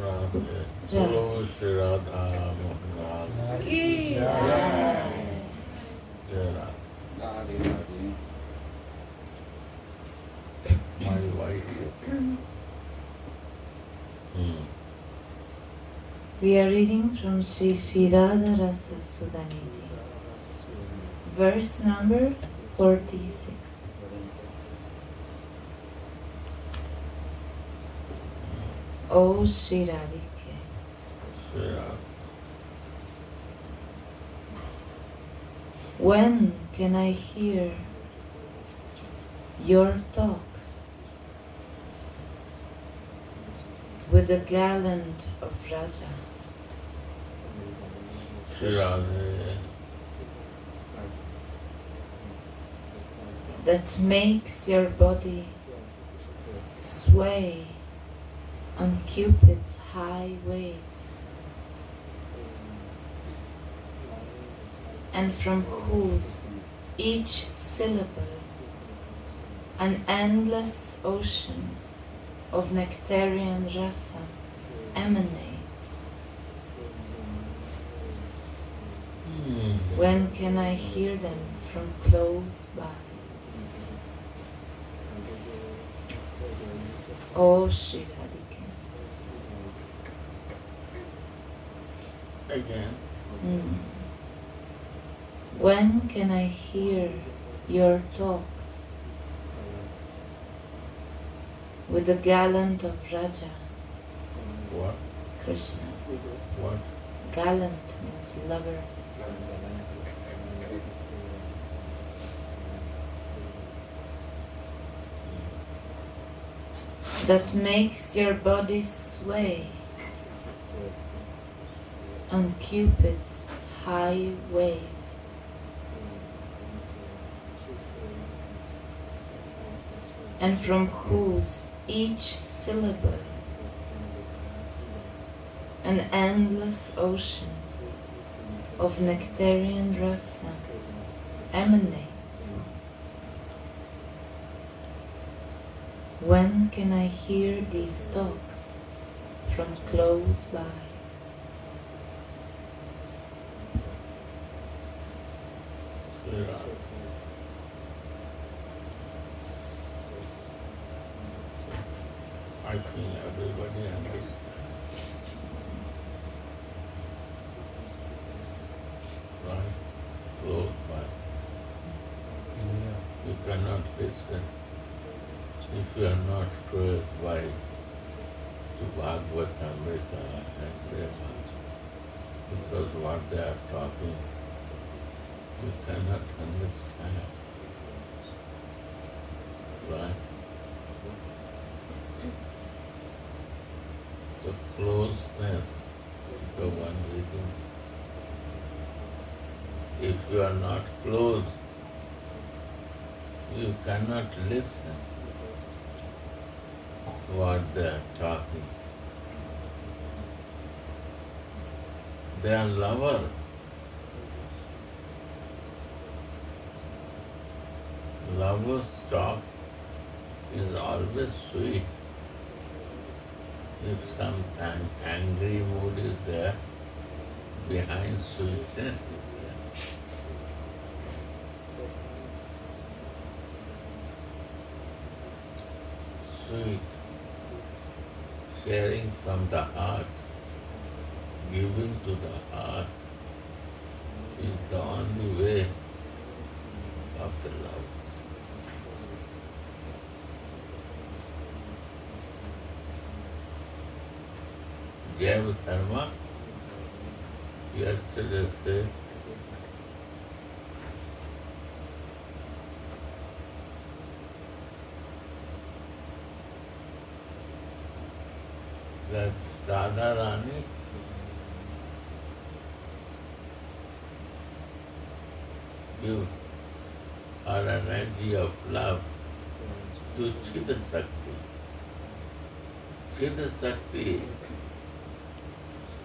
Radha. Bolo Shri Radha Mohan Ki Jai. Jai. Jai Radha. My wife. We are reading from Sri Radha Rasa Sudhanidhi, verse number 46. O Sri Radhike, when can I hear your talks with the gallant of Raja? That makes your body sway on Cupid's high waves, and from whose each syllable an endless ocean of nectarian rasa emanates. When can I hear them from close by? O Shri Radhika. Again. When can I hear your talks with the gallant of Raja? What? Krishna. What? Gallant means lover. That makes your body sway on Cupid's high waves, and from whose each syllable an endless ocean of nectarian rasa emanates. When can I hear these talks from close by? I think everybody understands. Right? Close by. You cannot listen if you are not close by to Bhagavatamrita and Prema. Because what they are talking, you cannot understand. Right? The closeness, the one reading. If you are not close, you cannot listen what they are talking. They are lover. Lover's talk is always sweet. If sometimes angry mood is there, behind sweetness is there. Sweet, sharing from the heart, giving to the heart is the only way of the love. Jai Sharma yesterday said, that Radha Rani give her energy of love to Chida Sakti. Chida Sakti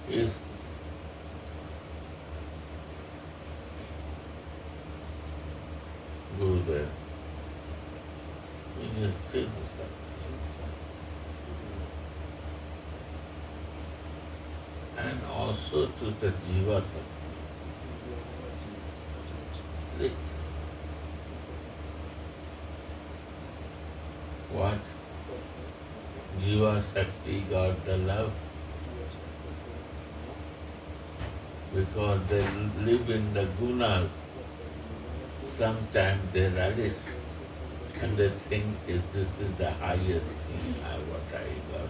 is Gurudev. He is Chida Sakti. and also to the Jiva Sakti. What? Jiva Shakti got the love because they live in the gunas. Sometimes they relish and they think this is the highest thing what I got.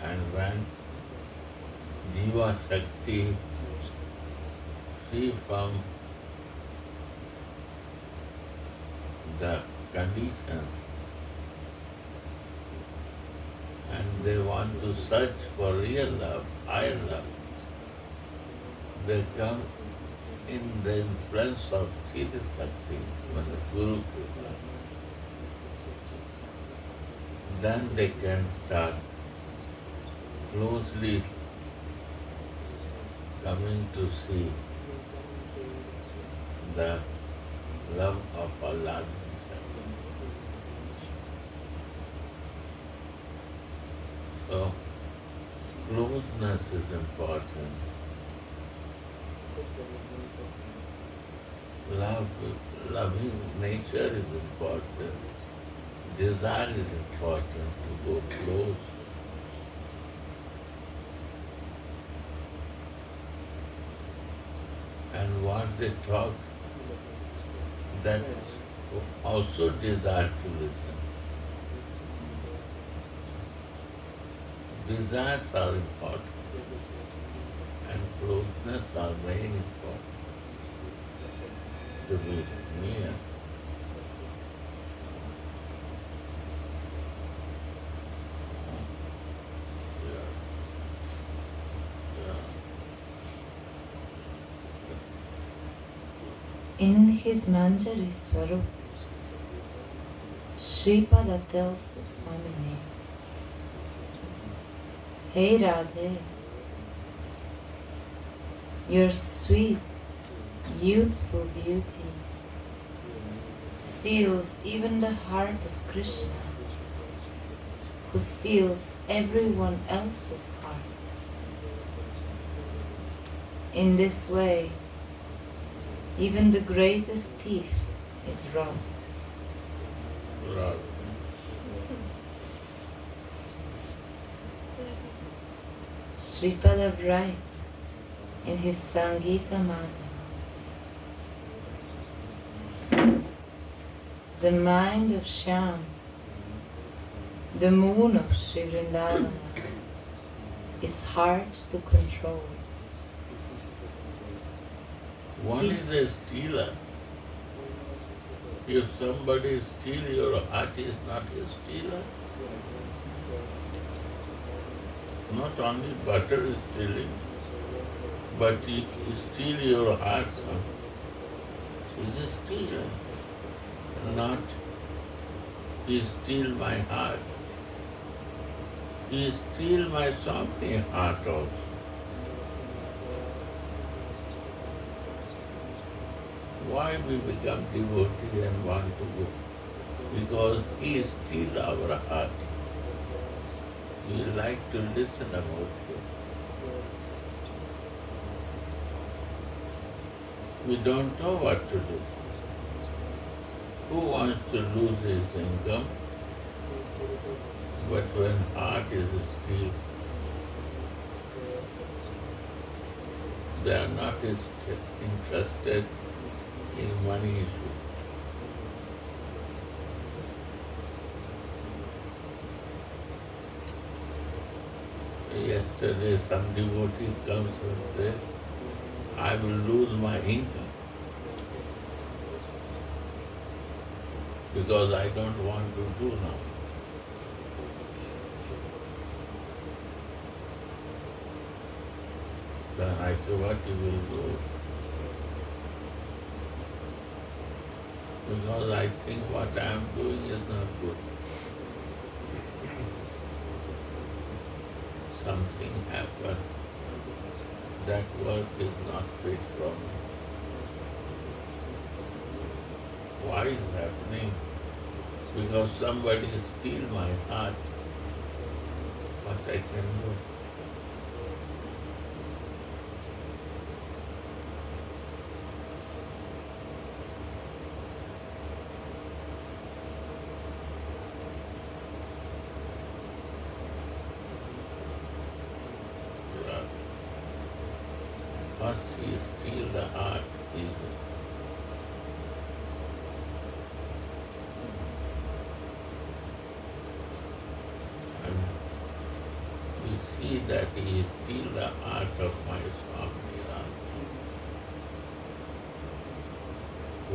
And when Jiva Shakti free from the condition and they want to search for real love, higher love, they come in the influence of Siddhi Shakti, the Guru Kripa. Then they can start closely coming to see the love of Allah. So, closeness is important. Loving nature is important. Desire is important to go close. And what they talk, that's also desire to listen. Desires are important and closeness are very important to be near. In his Manjari Swarup, Sripada tells to Swamini, "Hey Radhe, your sweet, youthful beauty steals even the heart of Krishna, who steals everyone else's heart. In this way, even the greatest thief is robbed." Right. Sripada writes in his Sangita Madhava, "The mind of Shyam, the moon of Sri Vrindavana, is hard to control. One is a stealer. If somebody steals your heart, he is not a stealer. Not only butter is stealing, but he steals your heart. He is a stealer. Not he steals my heart. He steals my Swami heart also. Why we become devotee and want to go? Because he steals our heart. We like to listen about him. We don't know what to do. Who wants to lose his income? But when heart is still, they are not interested in money issue. Yesterday some devotee comes and says, I will lose my income because I don't want to do now. Then I said, what you will do? Because I think what I am doing is not good. Something happened. That work is not fit for me. why is happening? Because somebody steal my heart. What I can do? First he steal the heart, and we see that he steal the heart of my Swami Radha.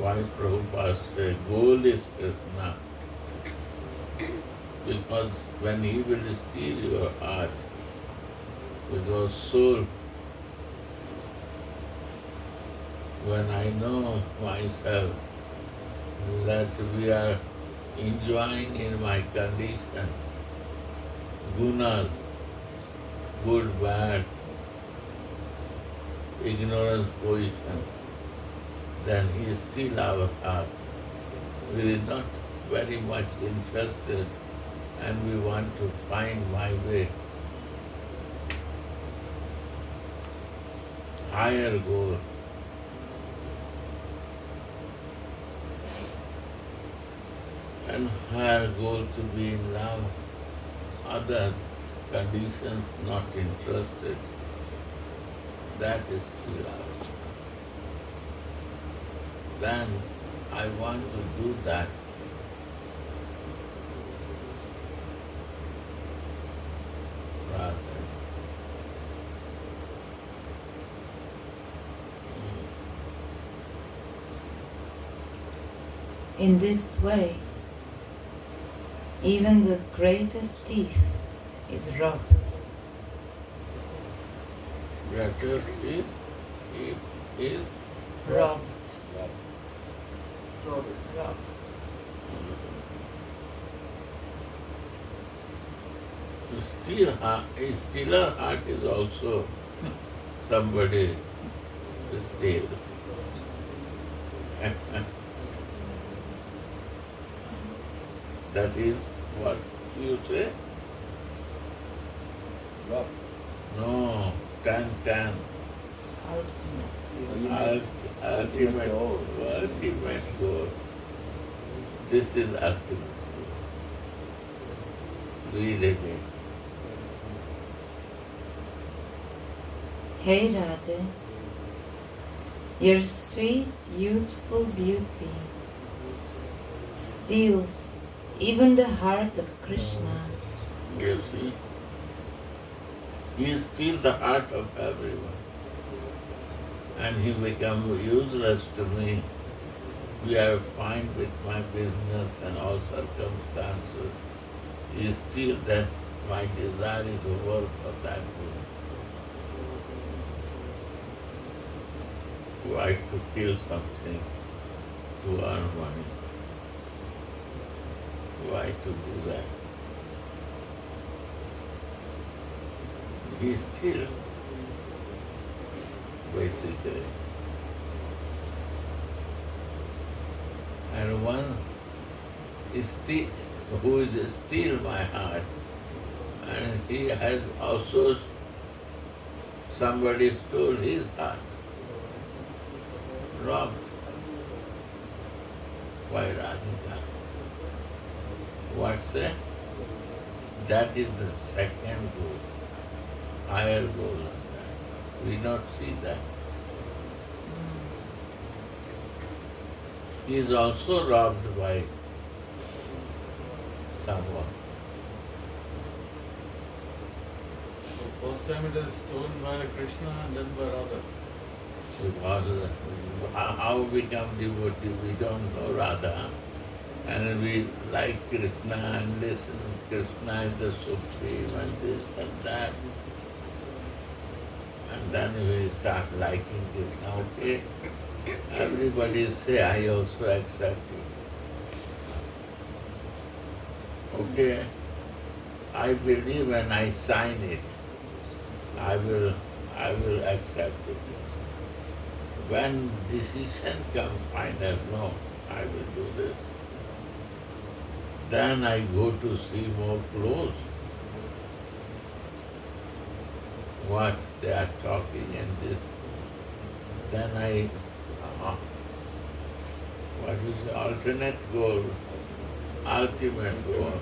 Why Prabhupada say goal is Krishna? Because when he will steal your heart, because soul, when I know myself that we are enjoying in my condition, gunas, good, bad, ignorance position, then he is still our heart. We are not very much interested and we want to find my way. Higher goal. And higher goal to be in love, other conditions not interested, that is still love. Then I want to do that. Radha. In this way, even the greatest thief is robbed. Greatest thief is Robbed. Robbed. Robbed. Stealer heart is also somebody to steal. That is what you say? Robbed. No, tan. Ultimate. Ultimate goal. This is ultimate. Read again. Hey Radha, your sweet, youthful beauty steals even the heart of Krishna. You see? He steals the heart of everyone. And he becomes useless to me. We are fine with my business and all circumstances. He steals that my desire is over for that good. Why to kill something to earn money? Why to do that? He steals, basically. And one is who is steal my heart, and he has also somebody stole his heart, robbed. Why Radhika? What say? That is the second goal, higher goal than that. We not see that. He is also robbed by someone. So first time it is stolen by Krishna and then by Radha. Because how we become devotee, we don't know Radha. And we like Krishna and listen, Krishna is the supreme and this and that. And then we start liking Krishna. Okay, everybody say, I also accept it. Okay, I believe and I sign it. I will accept it. When decision comes final, no, I will do this. Then I go to see more close what they are talking and this. Then what is the alternate goal? Ultimate goal.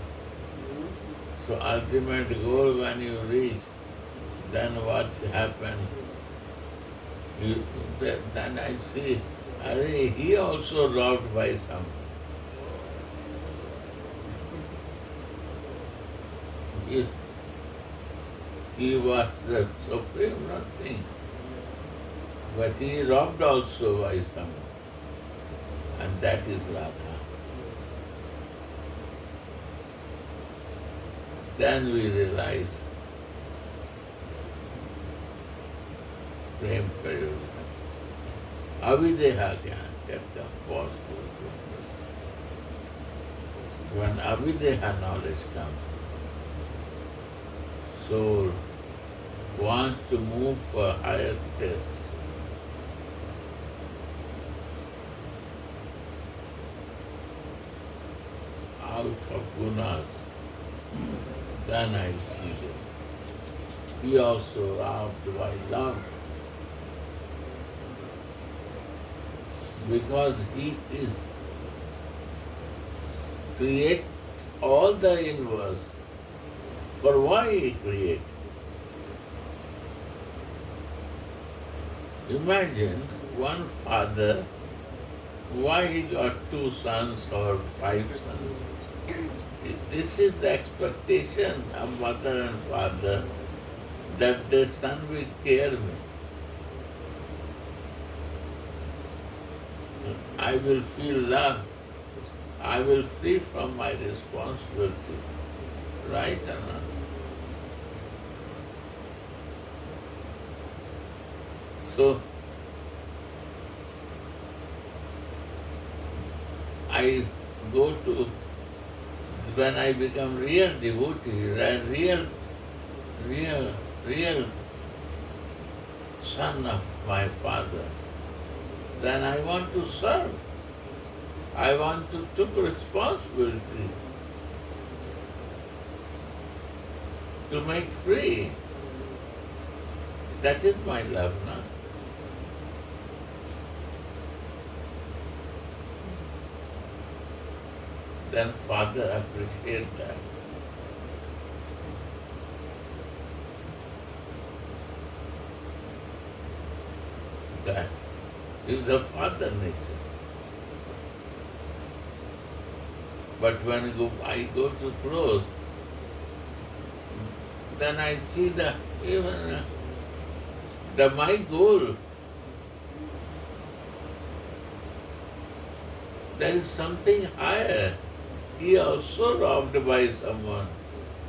So ultimate goal when you reach, then what's happened? Then I see, he also robbed by some. He was the supreme nothing, but he robbed also by some, and that is Radha. Then we realize Prem Prayoga. Avideha Gyan can come possible to us. When Avideha knowledge comes, soul wants to move for higher tests. Out of gunas, then I see them. He also robbed by love. Because he is create all the universe. For why he create? Imagine one father, why he got 2 sons or 5 sons. This is the expectation of mother and father, that their son will care me. I will feel love. I will free from my responsibility. Right or not? So, I go to, when I become real devotee, real son of my father, then I want to serve. I want to take responsibility to make free. That is my love, no? Then Father appreciate that. That is the father nature. But when I go to close, then I see my goal. There is something higher. He also robbed by someone.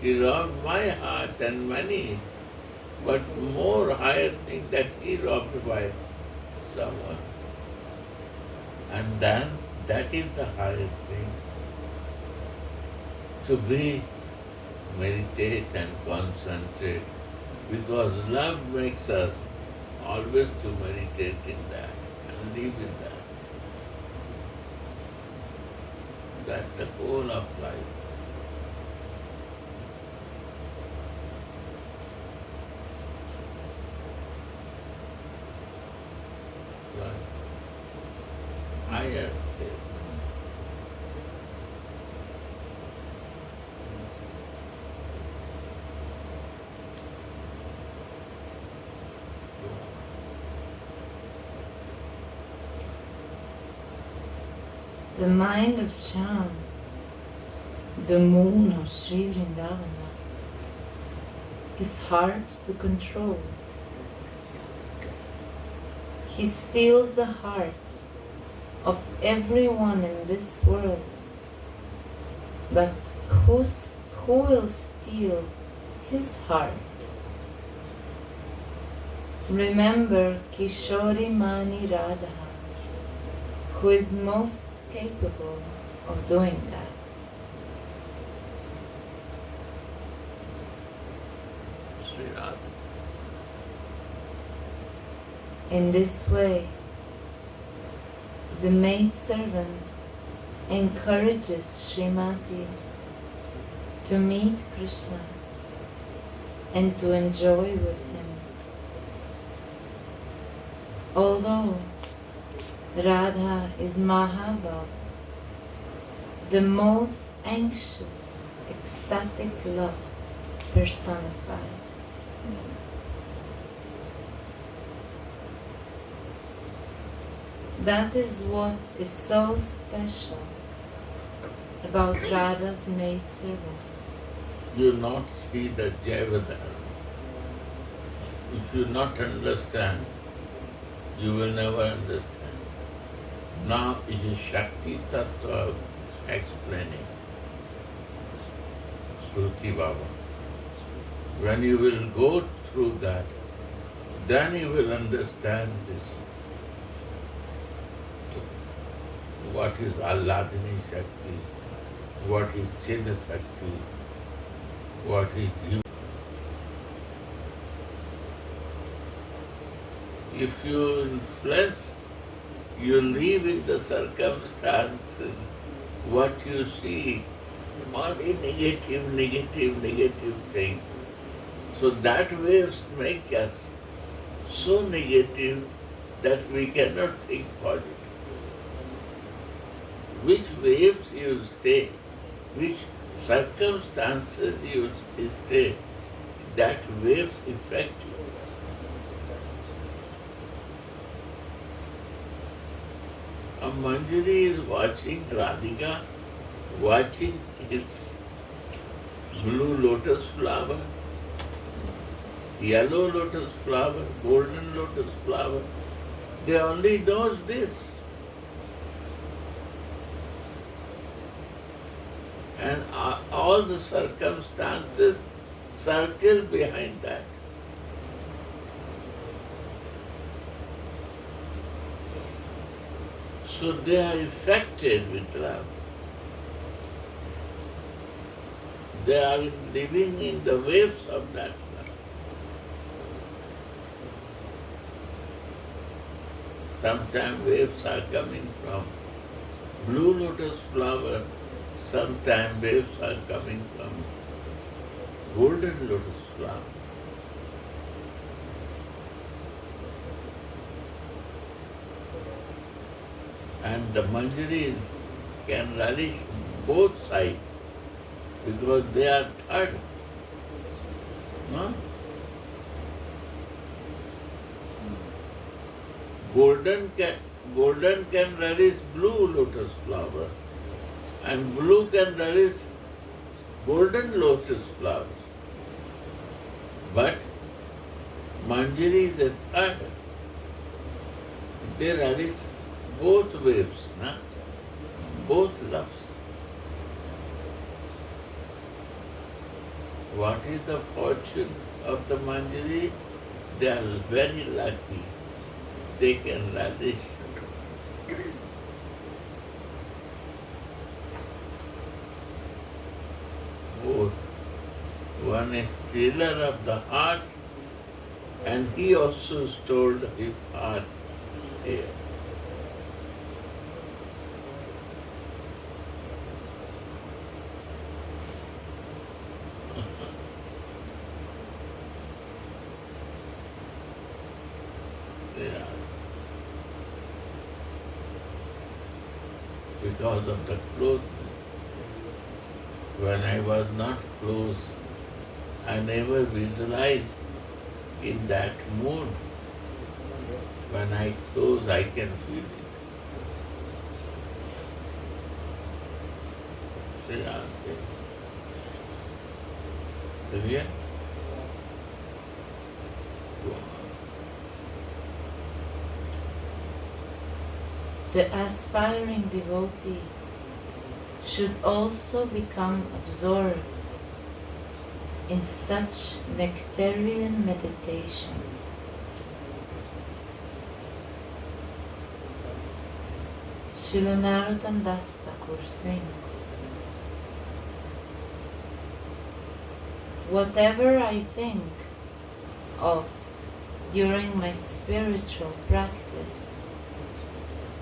He robbed my heart and money, but more higher thing that he robbed by someone. And then that is the higher thing. To be, meditate and concentrate, because love makes us always to meditate in that and live in that. That's the goal of life. Right. Higher state. The mind of Shyam, the moon of Sri Vrindavana, is hard to control. He steals the hearts of everyone in this world. But who will steal his heart? Remember Kishori Mani Radha, who is most capable of doing that. Sri Radha. In this way, the maidservant encourages Srimati to meet Krishna and to enjoy with him. Although Radha is Mahabhav, the most anxious, ecstatic love personified. That is what is so special about Radha's maidservants. You not see the Jayavadana. If you not understand, you will never understand. Now it is Shakti Tattva explaining. Shruti Baba. When you will go through that, then you will understand this. What is Alladini Shakti? What is Chena Shakti? What is Jiva? If you influence, you live in the circumstances, what you see, only negative thing. So that waves make us so negative that we cannot think positive. Which waves you stay, which circumstances you stay, that waves affect you. A Manjari is watching Radhika, watching his blue lotus flower, yellow lotus flower, golden lotus flower. They only knows this. And all the circumstances circle behind that. So they are affected with love. They are living in the waves of that love. Sometimes waves are coming from blue lotus flower, sometimes waves are coming from golden lotus flower. And the Manjaris can relish both sides because they are third. No? Golden can relish blue lotus flower, and blue can relish golden lotus flower. But Manjari is a third. They relish both waves, na? Both loves. What is the fortune of the Manjari? They are very lucky. They can relish both. One is stealer of the heart, and he also stole his heart here. Yeah. Because of the closeness. When I was not close, I never visualized in that mood. When I close, I can feel it. Sri Ram says. Clear? Go on. The aspiring devotee should also become absorbed in such nectarian meditations. Srila Narottam Das Thakur sings, whatever I think of during my spiritual practice,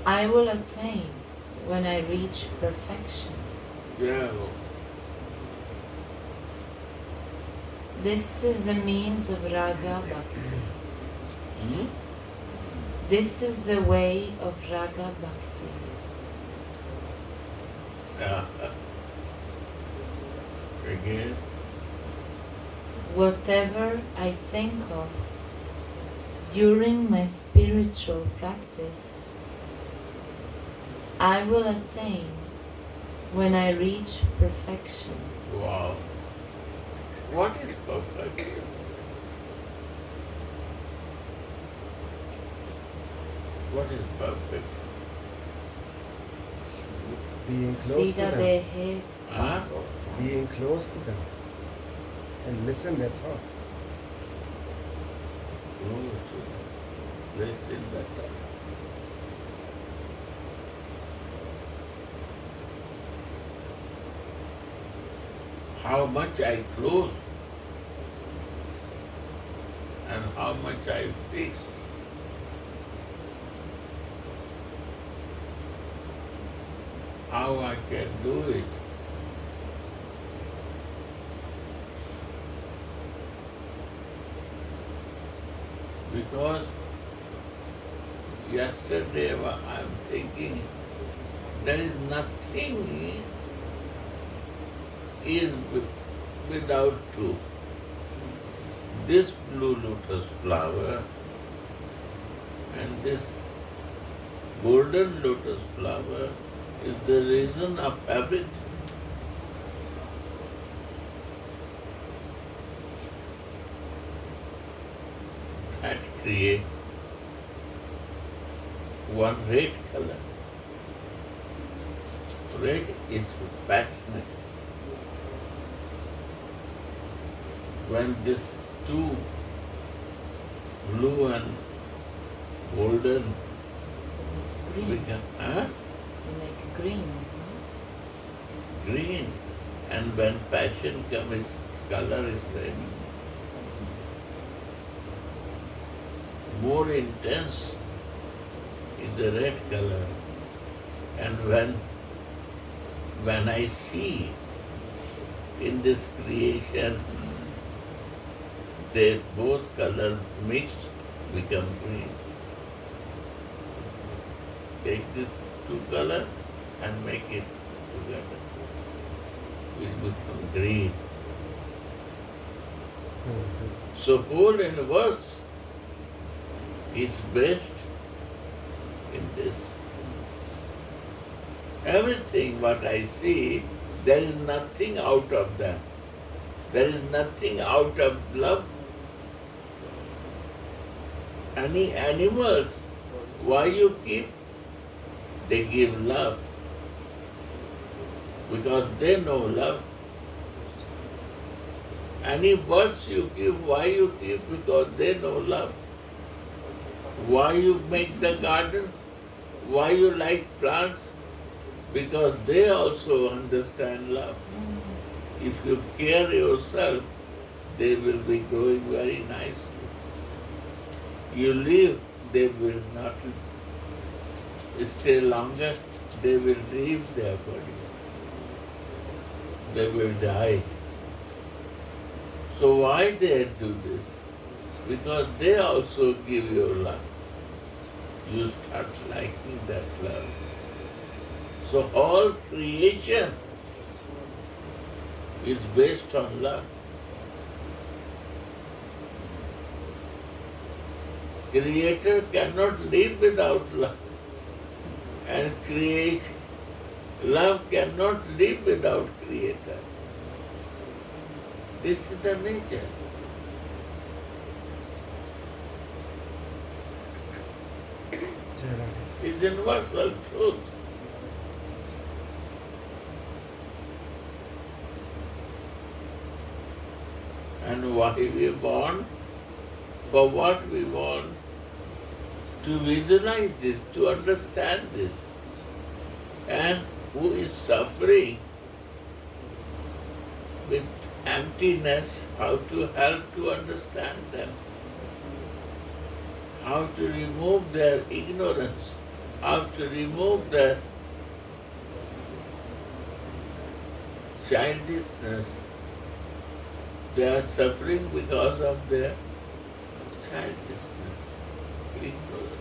I will attain when I reach perfection. Yeah. This is the means of Raga Bhakti. Hmm? This is the way of Raga Bhakti. Again. Whatever I think of during my spiritual practice, I will attain when I reach perfection. Wow. What is perfect? What is perfect? Being close to Sida them. Dehe Huh? Being close to them. And listen their talk. Let's see that. How much I close and how much I fix. How I can do it. Because yesterday I'm thinking there is nothing is without truth. This blue lotus flower and this golden lotus flower is the reason of everything. That creates one red color. Red is passionate. When these two, blue and golden, green. become You make green. green, and when passion comes, its color is red. More intense is the red color, and when I see in this creation, they both colors mix, become green. Take this two colors and make it together. It become green. So whole universe is based in this. Everything what I see, there is nothing out of them. There is nothing out of love. Any animals, why you keep? They give love. Because they know love. Any birds you give, why you keep? Because they know love. Why you make the garden? Why you like plants? Because they also understand love. If you care yourself, they will be growing very nicely. You leave, they will not stay longer, they will leave their body. They will die. So why they do this? Because they also give you love. You start liking that love. So all creation is based on love. Creator cannot live without love. And love cannot live without Creator. This is the nature. It's universal truth. And why we born? For what we born? To visualize this, to understand this. And who is suffering with emptiness, how to help to understand them. How to remove their ignorance, how to remove their childishness. They are suffering because of their childishness, ignorance.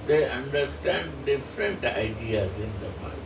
They understand different ideas in the mind.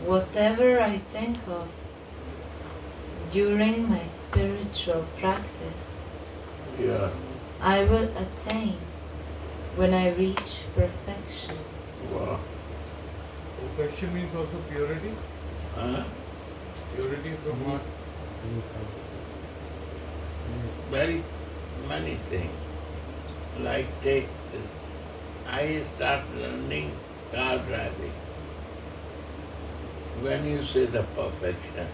Whatever I think of during my spiritual practice, Yeah. I will attain when I reach perfection. Wow. Perfection means also purity. Huh? Purity from what? Very many things. Like take this. I start learning car driving. When you say the perfection,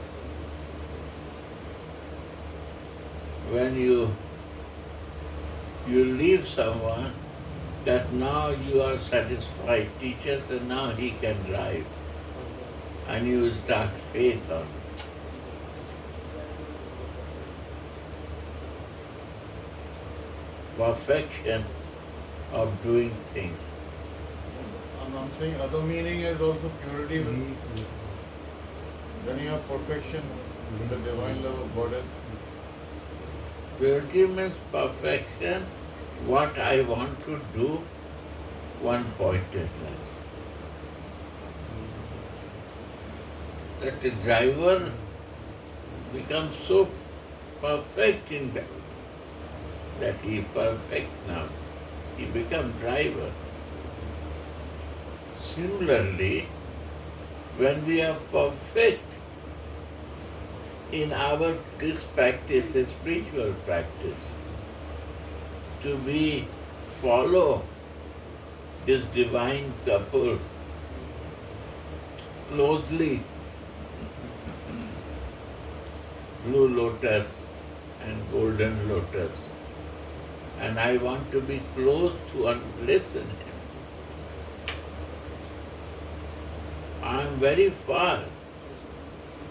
when you leave someone that now you are satisfied, teacher says now he can drive, and you start faith on it. Perfection of doing things. And I'm saying other meaning is also purity. When you have perfection, the divine love of Godhead. Purity means perfection, what I want to do, one-pointedness. That the driver becomes so perfect in that he is perfect now. He becomes driver. Similarly, when we are perfect in our this practice, a spiritual practice, to be follow this divine couple closely, blue lotus and golden lotus, and I want to be close to and listen him. I am very far.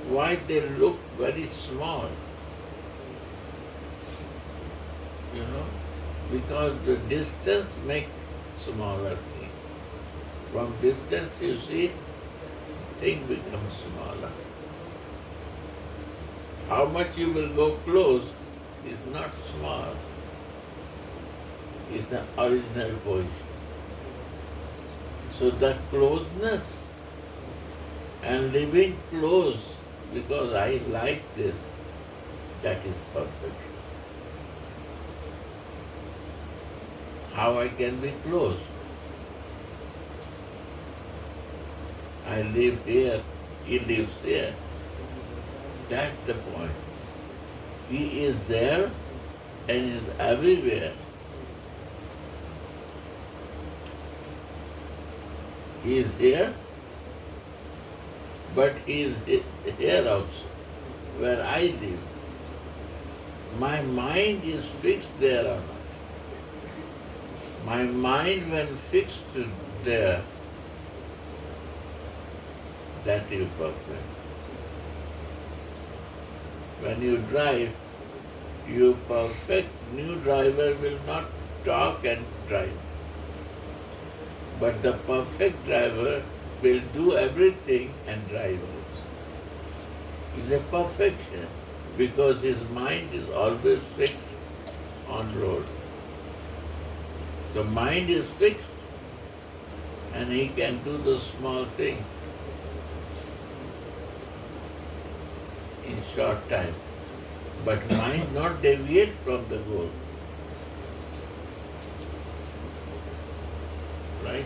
Why they look very small? You know, because the distance makes smaller thing. From distance you see, thing becomes smaller. How much you will go close is not small. It's the original position. So the closeness and living close because I like this, that is perfection. How I can be close? I live here, he lives here. That's the point. He is there and is everywhere. He is here, but he is here also, where I live. My mind is fixed there or not. My mind when fixed there, that is perfect. When you drive, you perfect new driver will not talk and drive. But the perfect driver will do everything and drive also. It's a perfection because his mind is always fixed on road. The mind is fixed and he can do the small thing in short time. But mind not deviate from the goal. Right?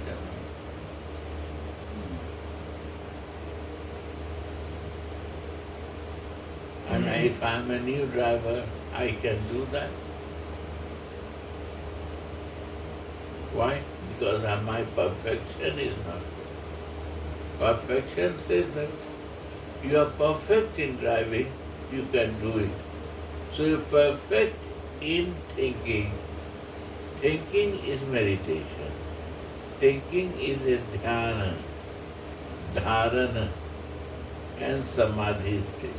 And if I'm a new driver, I can do that. Why? because my perfection is not there. Perfection says that you are perfect in driving, you can do it. So you're perfect in thinking. Thinking is meditation. Thinking is a dhyana, dharana, and samadhi stage.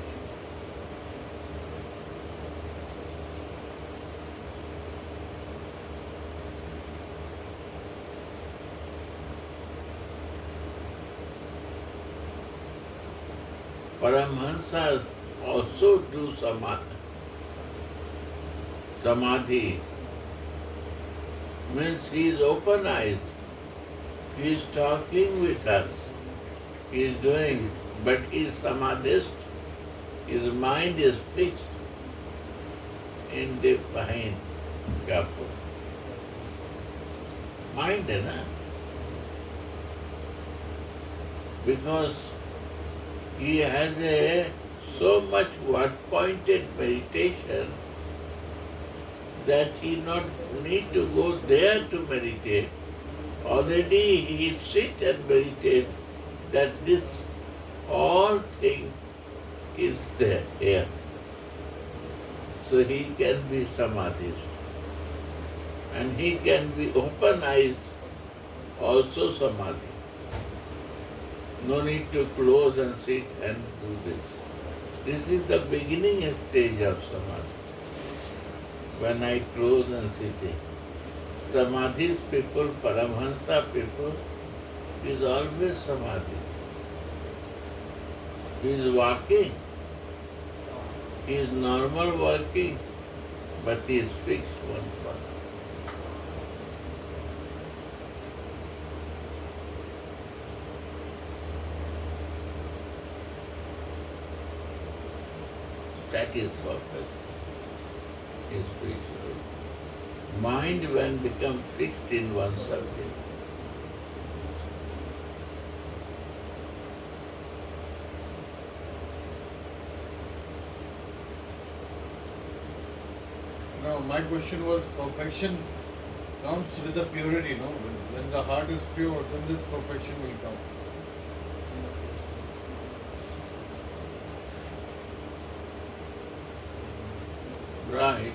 Paramahamsas also do samadhi. Means he is open eyes. He is talking with us. He is doing, but he is samadhist. His mind is fixed in the behind kapur. Mind, na? Because he has so much word-pointed meditation that he not need to go there to meditate. Already he sit and meditate that this all thing is there here. So he can be samadhist. And he can be open eyes, also samadhi. No need to close and sit and do this. This is the beginning stage of samadhi. When I close and sitting. Samadhis people, Paramahansa people, is always samadhi. He is walking. He is normal walking, but he is fixed one spot. That is perfect. Is spiritual. Mind when become fixed in one subject. Now my question was, perfection comes with the purity, no? When the heart is pure, then this perfection will come. Right.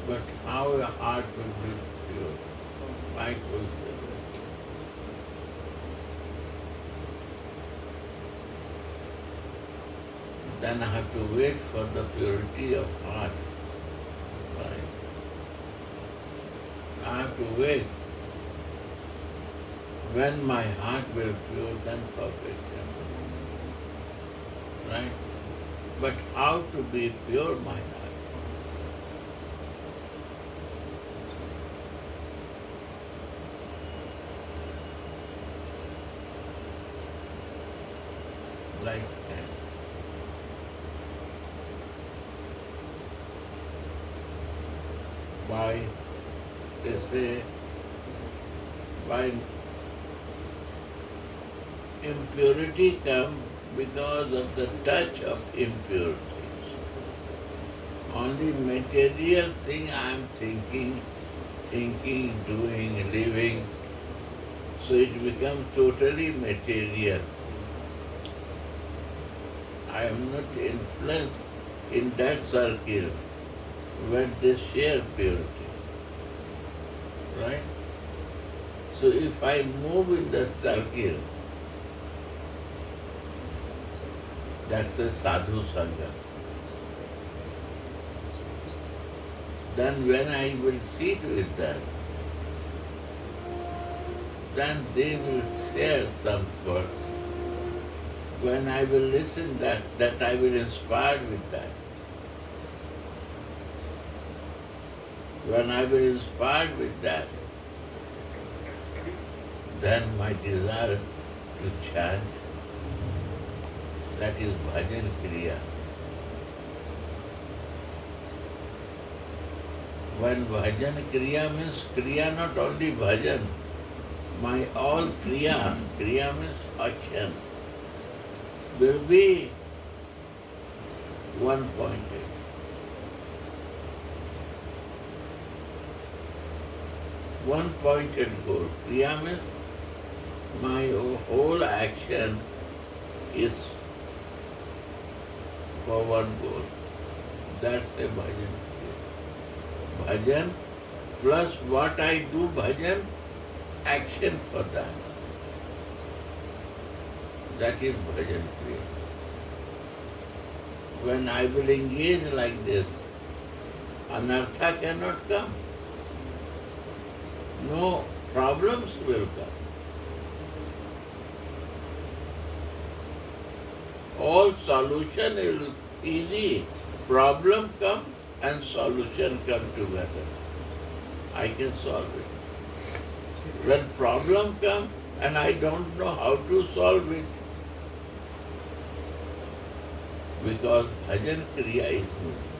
But how a heart will be pure? Mike will say that. Then I have to wait for the purity of heart. Right. I have to wait. When my heart will be pure, then perfect. Right? But how to be pure, my heart? Like that. Why, they say, why impurity comes because of the touch of impurities. Only material thing I am thinking, doing, living, so it becomes totally material. I am not influenced in that circle where they share purity. Right? So if I move in the circle, that's a sadhu sangha. Then when I will sit with them, then they will share some words. When I will listen that I will inspire with that. When I will inspire with that, then my desire to chant, that is bhajan kriya. When bhajan kriya means kriya, not only bhajan, my all kriya means action, will be one-pointed. one pointed goal. Kriya means my whole action is for one goal. That's a bhajan. Bhajan plus what I do bhajan, action for that. That is bhajan kriya. When I will engage like this, anartha cannot come. No problems will come. All solution is easy. Problem come and solution come together. I can solve it. When problem come and I don't know how to solve it, because bhajan kriya is missing.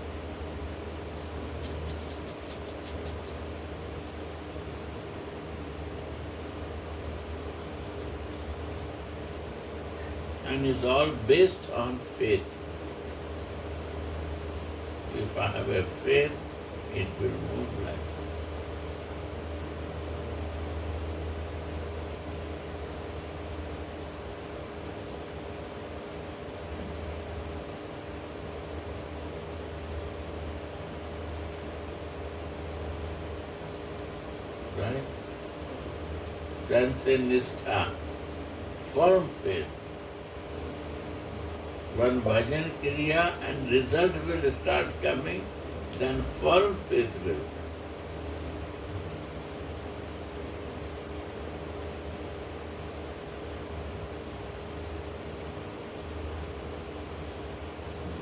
And is all based on faith. If I have a faith, it will move like this. Right? Then say nistha, firm faith. When bhajan kriya and result will start coming, then firm faith will come.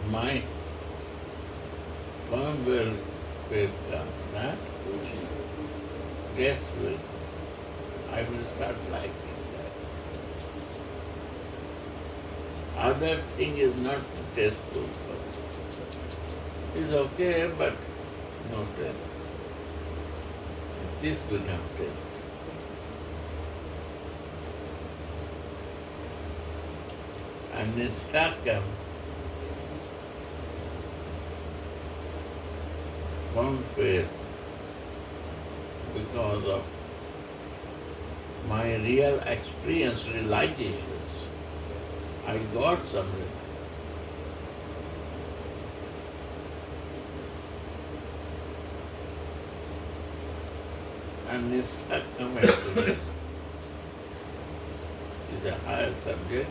My firm will faith come, that test will come. I will start liking that. Other thing is not tasteful for me. It's okay, but no taste. This becomes taste. And nistha comes from faith because of my real experience, realizations. I got some result. And nistha comes into it. Is a higher subject,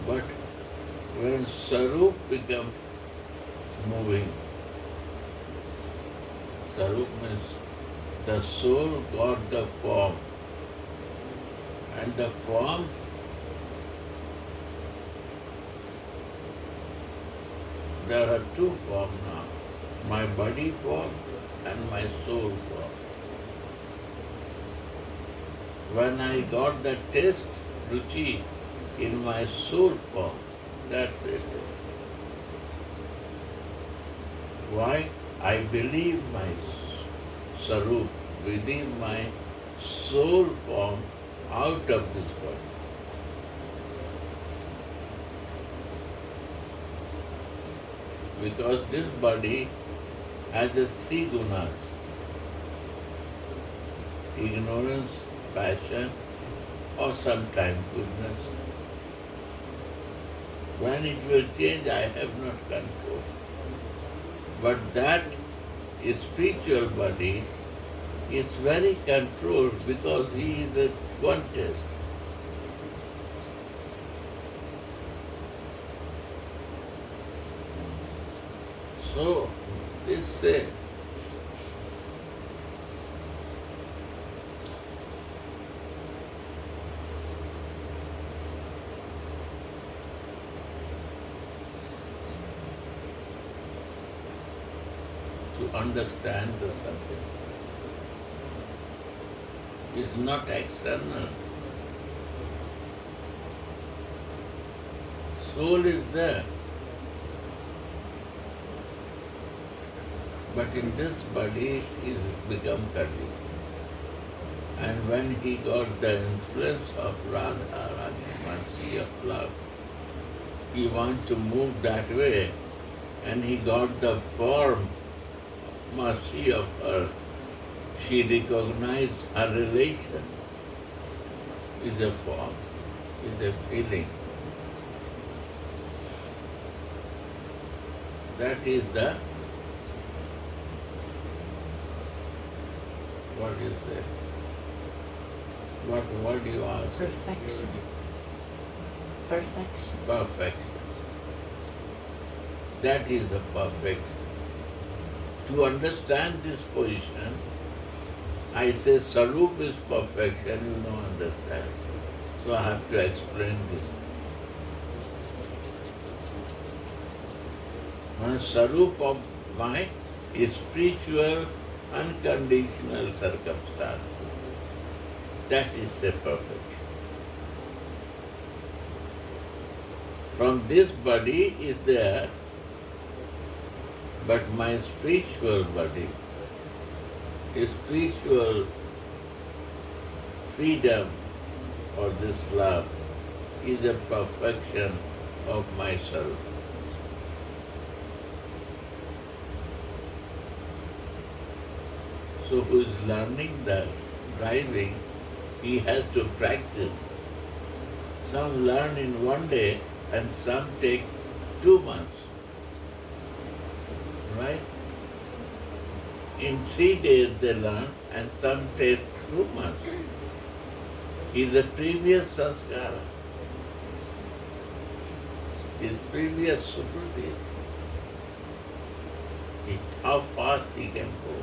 but when sarup becomes moving, sarup means the soul got the form, and the form there are two forms now, my body form and my soul form. When I got the taste, ruchi, in my soul form, that's it. Why? I believe my sarup within my soul form out of this body. Because this body has the three gunas: ignorance, passion, or sometimes goodness. When it will change, I have not control. But that spiritual body is very controlled because he is a contest. So, this say, to understand the subject is not external. Soul is there. But in this body is become curly. And when he got the influence of Radha, mercy of love, he wants to move that way, and he got the form, mercy of her, She recognizes her relation is a form, is a feeling. That is the, what is that? What word you ask? Perfection. Perfection. Perfection. That is the perfection. To understand this position, I say Sarup is perfection, you don't understand. So I have to explain this. One Sarup of mind is spiritual, unconditional circumstances. That is a perfection. From this body is there, but my spiritual body, spiritual freedom or this love is a perfection of myself. So who is learning the driving, he has to practice. Some learn in one day and some take 2 months. Right? In 3 days they learn and some take 2 months. Is a previous sanskara. His previous sukriti. How fast he can go.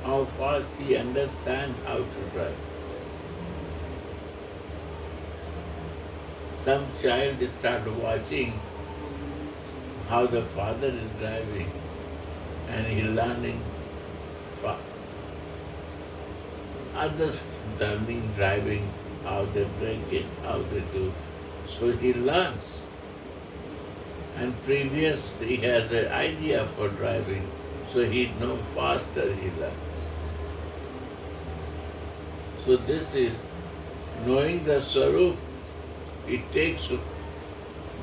How fast he understands how to drive. Some child start watching how the father is driving and he learning fast. Others learning driving, how they break it, how they do. So he learns. And previous he has an idea for driving, so he knows faster he learns. So this is knowing the Sarup. It takes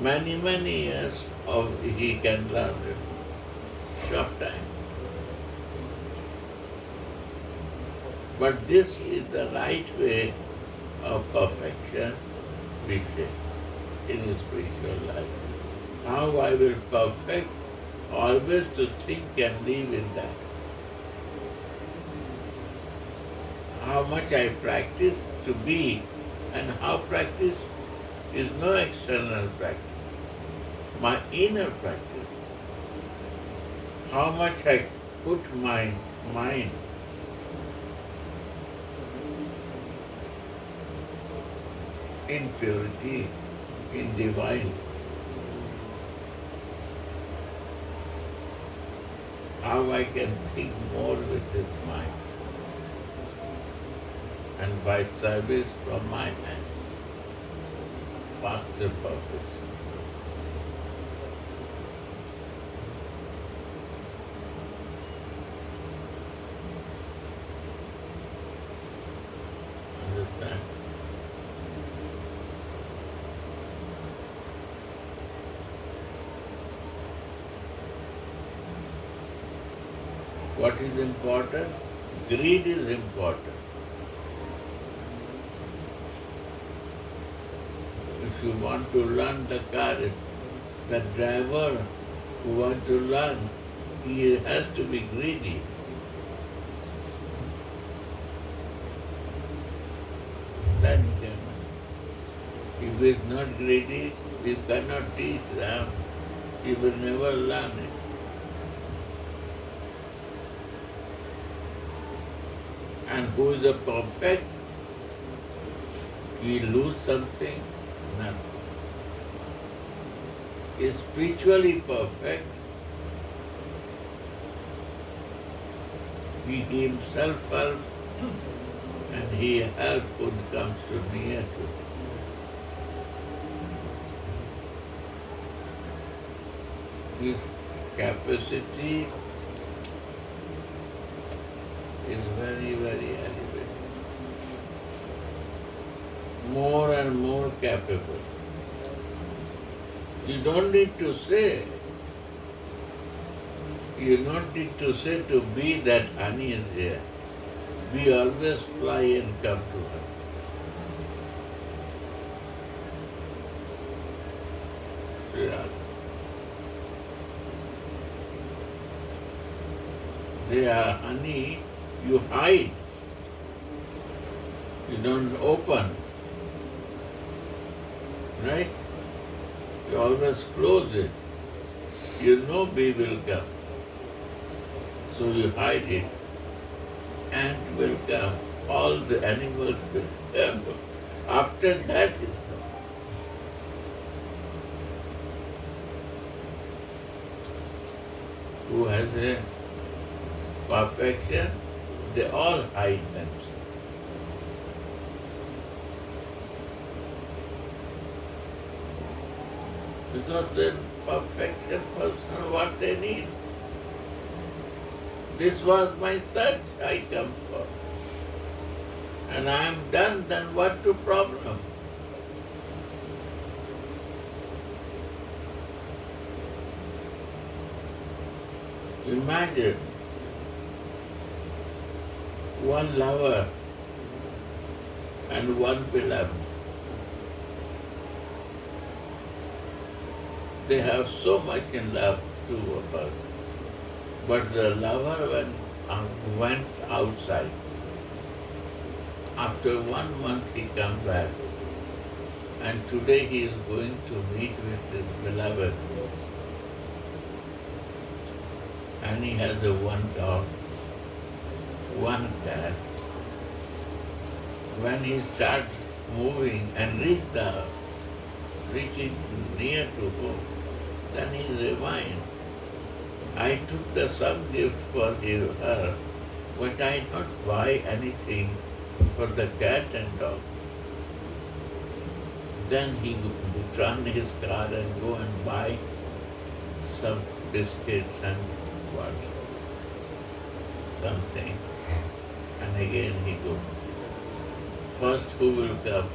many, many years of he can learn in short time. But this is the right way of perfection, we say, in his spiritual life. How I will perfect, always to think and live in that. How much I practice to be, and how practice is no external practice, my inner practice. How much I put my mind in purity, in divine. How I can think more with this mind, and by service from my hands, faster perfection. Understand? What is important? Greed is important. If you want to learn the car, the driver who wants to learn, he has to be greedy. Then he can. If he is not greedy, you cannot teach them. He will never learn it. And who is a perfect? He lose something? Nothing. He is spiritually perfect. He himself helps, and he helps who comes to near to him. His capacity is very, very elevated. More and more capable. You don't need to say. You don't need to say to be that honey is here. We always fly and come to her. Sri Radha. They are honey, you hide. You don't open. Right? You always close it. You know bee will come. So you hide it. Ant will come. All the animals will come. After that is come. Who has a perfection, they all hide themselves. Because the perfection person, what they need. This was my search I come for. And I am done, then what to problem? Imagine one lover and one beloved. They have so much in love, two of us. But the lover went outside. After 1 month he comes back. And today he is going to meet with his beloved. And he has a one dog, one cat. When he starts moving and reaching near to home, then he reminds, I took some gift for her, but I not buy anything for the cat and dog. Then he turn his car and go and buy some biscuits and what, something. And again he go. First who will come?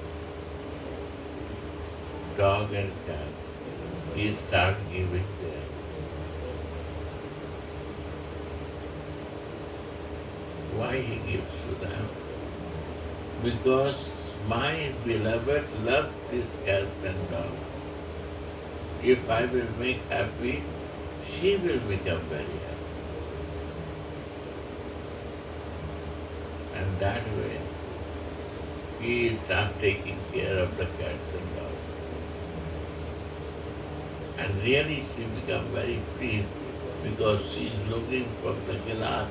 Dog and cat. He start giving them. Why he gives to them? Because my beloved loves this cat and dog. If I will make happy, she will become very happy. And that way, he starts taking care of the cats and dogs. And really she becomes very pleased because she is looking from the glass.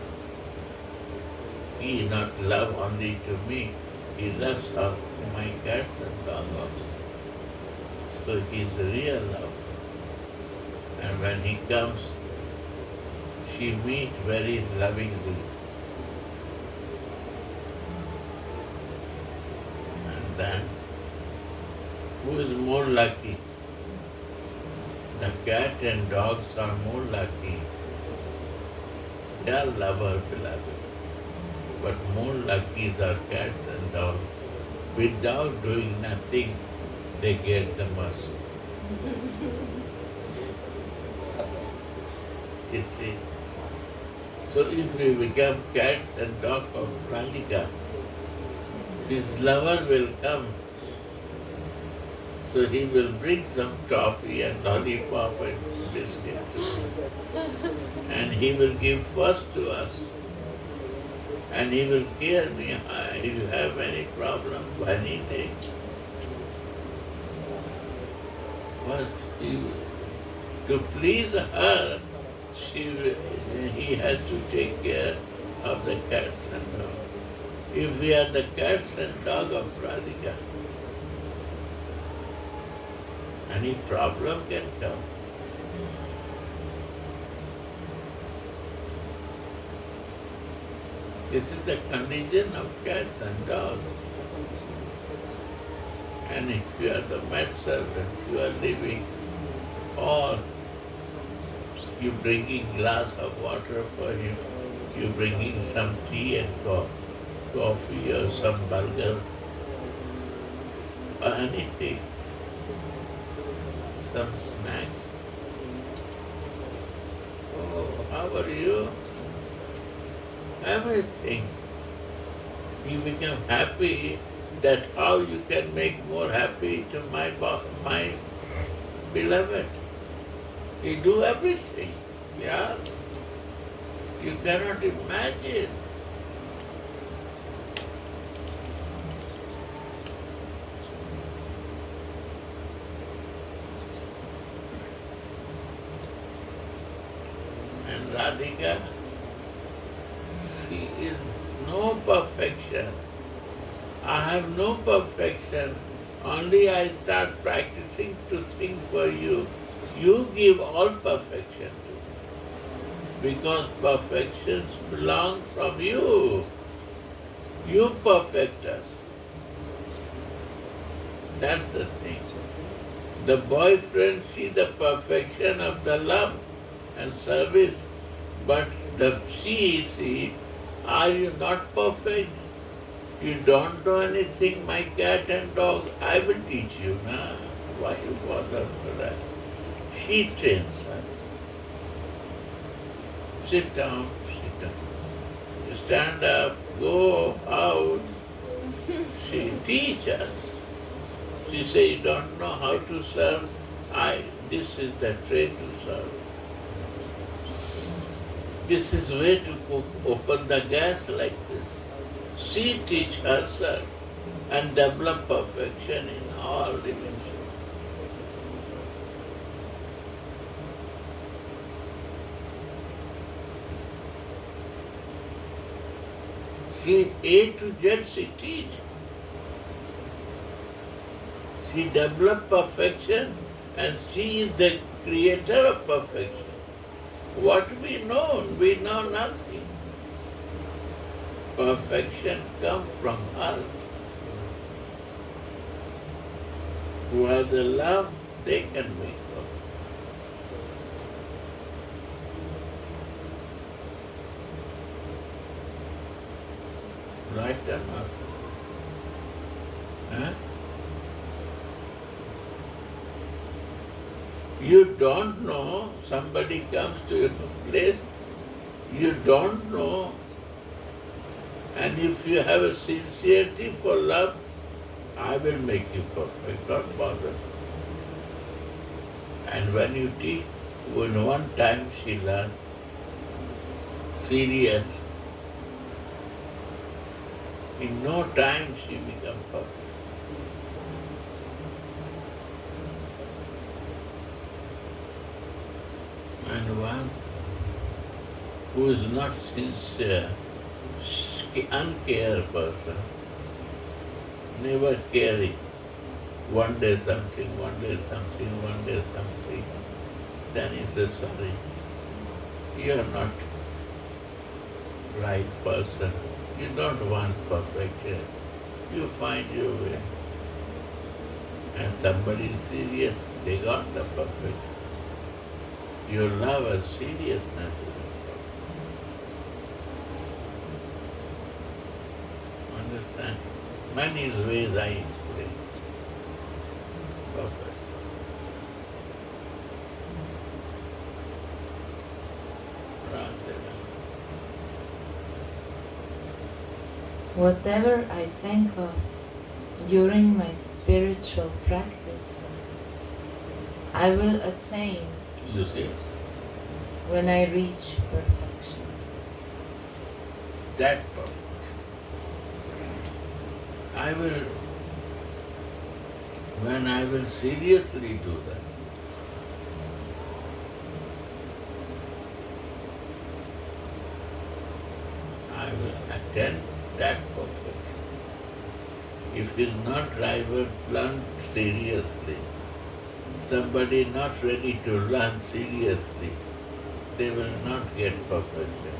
He is not love only to me, he loves my cats and dogs also. So he is real love. And when he comes, she meets very lovingly. And then, who is more lucky? The cat and dogs are more lucky. They are lover, beloved. But more lucky are cats and dogs. Without doing nothing, they get the mercy. You see? So if we become cats and dogs of Radhika, his lover will come. So he will bring some toffee and lollipop and biscuit to us. And he will give first to us. And he will care me if you have any problem, anything. First, to please her, he has to take care of the cats and dogs. If we are the cats and dogs of Radhika, any problem can come. This is the condition of cats and dogs. And if you are the maidservant, you are living, or you bringing glass of water for him, you bringing some tea and coffee or some burger or anything, some snacks. Oh, how how are you? Everything. You become happy that how you can make more happy to my beloved. You do everything. Yeah? You cannot imagine. And Radhika, she is no perfection. I have no perfection. Only I start practicing to think for you. You give all perfection to me. Because perfections belong from you. You perfect us. That's the thing. The boyfriend see the perfection of the love and service, but she see, are you not perfect? You don't know anything, my cat and dog. I will teach you, na? Why you bother for that? She trains us. Sit down, sit down. Stand up, go out. She teaches us. She says, you don't know how to serve. This is the tray to serve. This is way to cook. Open the gas like this. She teach herself and develop perfection in all dimensions. She A to Z she teach. She develop perfection and she is the creator of perfection. What we know nothing. Perfection comes from her. Who has the love, they can make perfect. Right or not? Huh? You don't know, somebody comes to your place, you don't know, and if you have a sincerity for love, I will make you perfect, don't bother. And when you teach, in one time she learned, serious, in no time she becomes perfect. And one who is not sincere, uncare person, never caring, one day something, one day something, one day something, then he says, sorry, you are not right person. You don't want perfection. You find your way. And somebody is serious, they got the perfection. Your love and seriousness is important. Understand? Many ways I explain. Perfect. Radha. Whatever I think of during my spiritual practice, I will attain You see? when I reach perfection. That perfection. When I will seriously do that, I will attain that perfection. If it is not learned seriously, somebody not ready to learn seriously, they will not get perfection.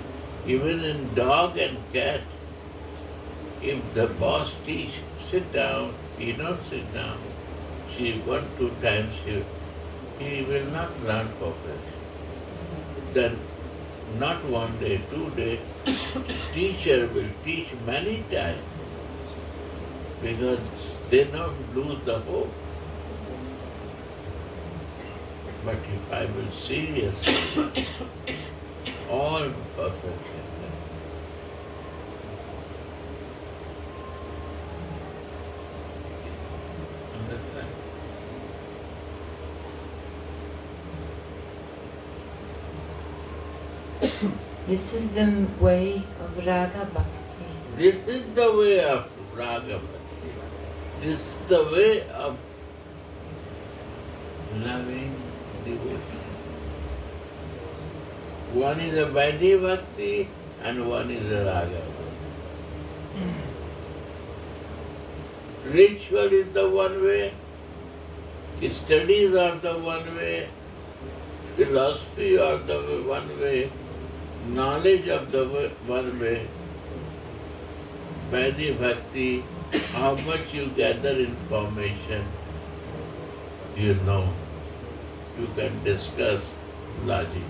Even in dog and cat, if the boss teach, sit down, he don't sit down. She 1-2 times he will not learn perfection. Then not 1 day, 2 days, teacher will teach many times because they don't lose the hope. But if I will seriously all perfect. Understand? This is the way of Raga Bhakti. This is the way of Raga Bhakti. This is the way of loving devotee. One is a Vaidhi Bhakti and one is a Raga Bhakti. Ritual is the one way, studies are the one way, philosophy are the one way, knowledge of the one way. Vaidhi Bhakti, how much you gather information, you know. You can discuss logic.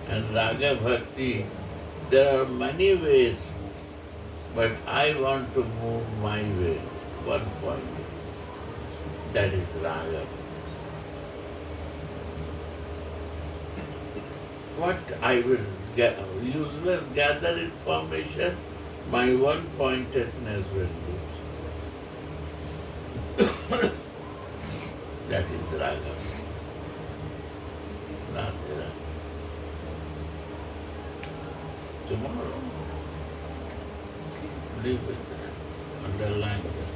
And Raga Bhakti, there are many ways, but I want to move my way, one point. That is Raga. What I will get, useless gather information, my one-pointedness will lose. That is Raga. Radha. Tomorrow, live with that, underline that.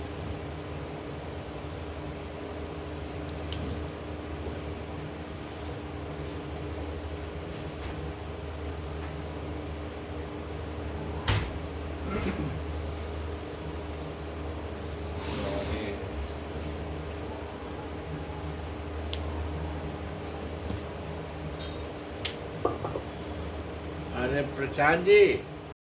अरे प्रसाद जी